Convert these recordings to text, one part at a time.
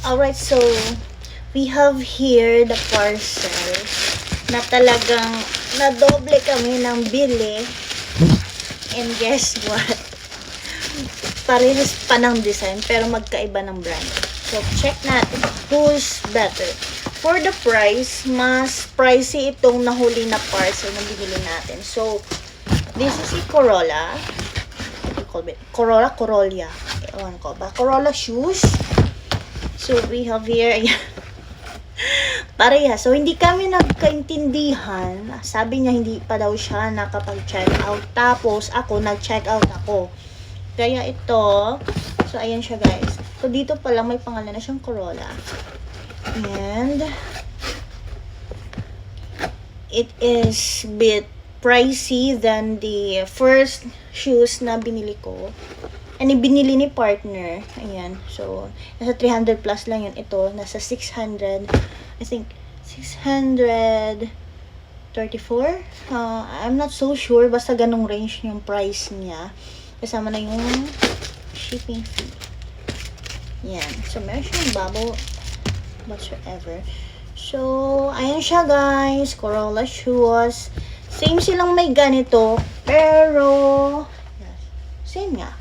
Alright, so we have here the parcel na talagang nadoble kami ng bili. And guess what? Parehas pa ng design pero magkaiba ng brand. So check natin who's better. For the price, mas pricey itong nahuli na parcel na binili natin. So this is si Corolla. What do you call it? Corolla. Ewan ko ba? Corolla shoes. So we have here, ayan. Pareha. So hindi kami nagkaintindihan. Sabi niya hindi pa daw siya nakapag-check out. Tapos ako nag-check out ako. Kaya ito, so ayan siya guys. So dito pa lang may pangalan na siyang Corolla. And it is bit pricey than the first shoes na binili ko. And binili ni partner. Ayan. So, nasa 300 plus lang yun. Ito, nasa 600. I think, 634. I'm not so sure. Basta ganong range yung price niya. Kasama na yung shipping fee. Yan. So, meron siyang bubble whatsoever. So, ayan siya guys. Corolla shoes. Same silang may ganito. Pero, same nga.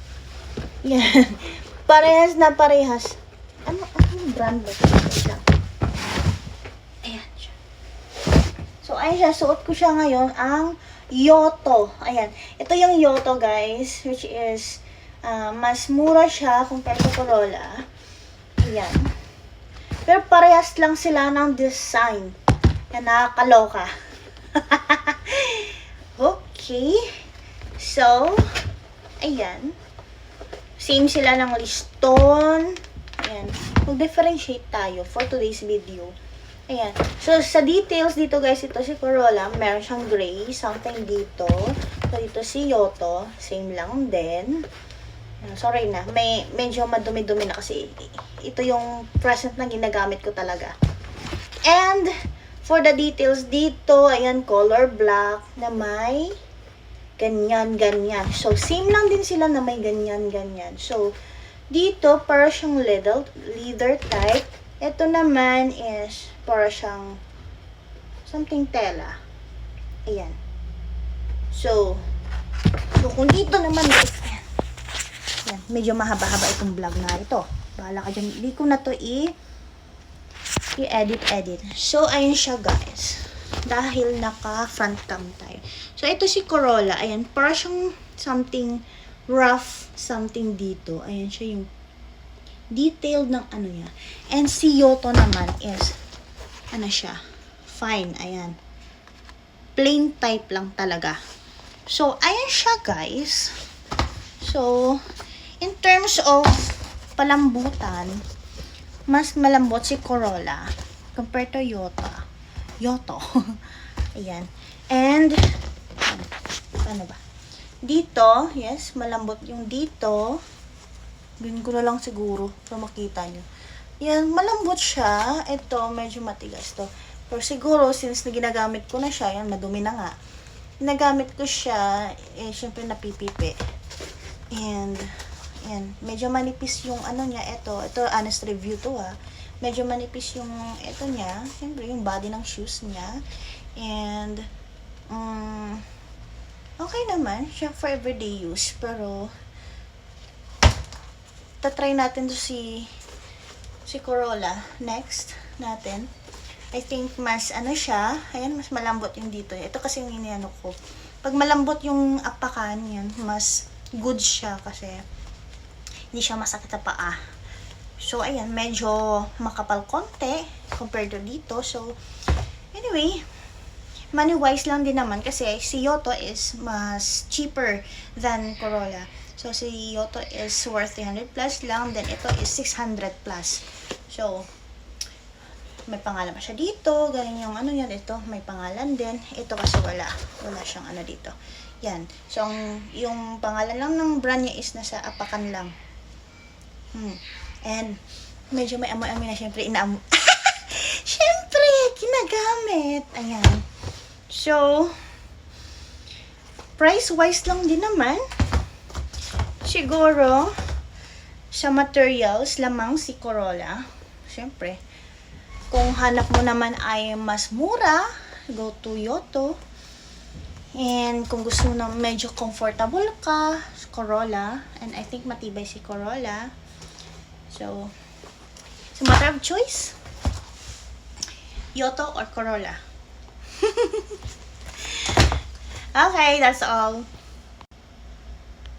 Yan. Parehas na parehas. Anong brand ba ito? Ayan siya. So, ayan siya. Suot ko siya ngayon. Ang Yoto. Ayan. Ito yung Yoto guys. Which is, mas mura siya compared to Corolla. Ayan. Pero parehas lang sila ng design. Yan, nakakaloka. Okay. So, ayan. Same sila ng liston. Ayan. Mag-differentiate tayo for today's video. Ayan. So, sa details dito guys, ito si Corolla. Meron siyang gray. Something dito. So, dito si Yoto. Same lang din. Sorry na, medyo madumi-dumi na kasi ito yung present na ginagamit ko talaga. And for the details dito, ayan, color black na may ganyan. So same lang din sila na may ganyan. So dito para siyang leather type. Ito naman is para siyang something tela. Ayan. So kung dito naman guys, yan, medyo mahaba-haba itong vlog na ito. Bahala ka dyan. Hindi ko na to i-edit. So, ayun siya guys. Dahil naka-front cam tayo. So, ito si Corolla. Ayan, para siyang something rough, something dito. Ayan siya yung detailed ng ano niya. And si Yoto naman is, ano siya? Fine, ayan. Plain type lang talaga. So, ayan siya guys. So, in terms of palambutan, mas malambot si Corolla compared to Yoto. Ayan. And, ano ba? Dito, yes, malambot yung dito. Gawin ko na lang siguro para makita nyo. Yan, malambot siya. Ito, medyo matigas to. Pero siguro, since na ginagamit ko na siya, yan, madumi na nga. Ginagamit ko siya, syempre napipipi. And, yan, medyo manipis yung ano niya, ito honest review to medyo manipis yung ito niya, siyempre yung body ng shoes niya. And, okay naman, siya for everyday use, pero, tatry natin to si Corolla, next natin. I think mas ano siya, ayan, mas malambot yung dito. Ito kasi yung iniano ko. Pag malambot yung apakan, yan, mas good siya kasi hindi siya masakit sa paa. So, ayan, medyo makapal konti compared to dito. So, anyway, money-wise lang din naman kasi si Yoto is mas cheaper than Corolla. So, si Yoto is worth 300 plus lang. Then, ito is 600 plus. So, may pangalan pa siya dito. Ganyan yung ano yan. Ito, may pangalan din. Ito kasi wala. Wala siyang ano dito. Yan. So, yung pangalan lang ng brand niya is nasa apakan lang. And, medyo may amoy-amoy na syempre inaamoy. Syempre, ginagamit. Ayan. So, price-wise lang din naman. Siguro, sa materials, lamang si Corolla. syempre, kung hanap mo naman ay mas mura, go to Yoto. And kung gusto mo na medyo comfortable ka, Corolla. And I think matibay si Corolla. So, it's a matter of choice. Yoto or Corolla. Okay, that's all.